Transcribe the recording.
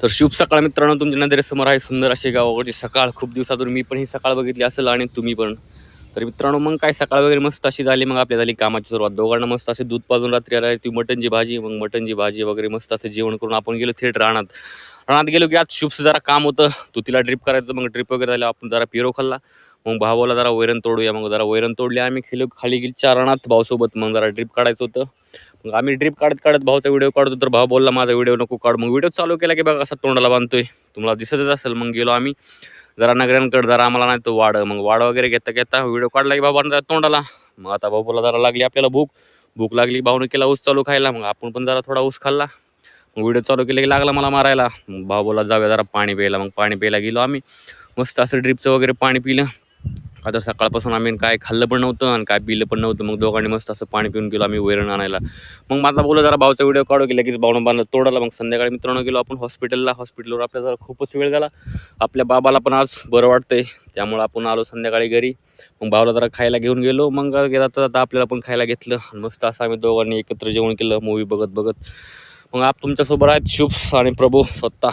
तर शुभ सकाळ मित्रांनो, तुमच्या नजरेसमोर आहे सुंदर अशी गावाकडची सकाळ. खूप दिवसातून मी पण ही सकाळ बघितली असेल आणि तुम्ही पण. तर मित्रांनो, मग काय सकाळ वगैरे मस्त अशी झाली. मग आपल्या झाली कामाची सुरुवात. दोघांना मस्त असे दूध पाजून रात्री आला ती मटनची भाजी. मग मटनची भाजी वगैरे मस्त असं जेवण करून आपण गेलो थेट रानात. रानात गेलो की आज शुभचं जरा काम होतं, तू तिला ड्रिप करायचं. मग ड्रिप वगैरे झालं, आपण जरा पिरो खाल्ला. मग भावाला जरा वैरण तोडूया. मग जरा वैरण तोडली आम्ही, खाली गेली रानात भाऊसोबत. मग जरा ड्रिप काढायचं होतं. मग आम्ही ड्रिप काढत काढत भाऊचा व्हिडिओ काढतो, तर भाऊ बोलला माझा व्हिडिओ नको काढ. मग व्हिडिओ चालू केला की बघा असा तोंडाला बांधतोय, तुम्हाला दिसतच असेल. मग गेलो आम्ही जरा नगऱ्यांकडे, जरा आम्हाला नाही तो वाढ. मग वाढ वगैरे घेता घेता व्हिडिओ काढला की बाबा तोंडाला. मग आता भाऊला जरा लागली आपल्याला भूक. भूक लागली, भाऊने केला ऊस चालू खायला. मग आपण पण जरा थोडा ऊस खाल्ला. मग व्हिडिओ चालू केला की लागला मला मारायला. मग भाऊ बोला जाऊया जरा पाणी प्यायला. मग पाणी प्यायला गेलो आम्ही. मस्त असं ड्रिपचं वगैरे पाणी पिलं. आता सकाळपासून आम्ही काय खाल्लं पण नव्हतं आणि काय पिलं पण नव्हतं. मग दोघांनी मस्त असं पाणी पिऊन गेलो आम्ही वैरण आणायला. मग माझा बोललो जरा भाऊचा व्हिडिओ काढू की लगेच भाऊनं बांधलं तोडाला. मग संध्याकाळी मित्रांनो गेलो आपण हॉस्पिटलवर आपल्या जरा खूपच वेळ झाला. आपल्या बाबाला पण आज बरं वाटतंय, त्यामुळे आपण आलो संध्याकाळी घरी. मग भाऊला जरा खायला घेऊन गेलो. मग आता आपल्याला पण खायला घेतलं. मस्त असं आम्ही दोघांनी एकत्र जेवण केलं मूवी बघत बघत. मग आप तुमच्यासोबत आहेत शुभ आणि प्रभू स्वतः.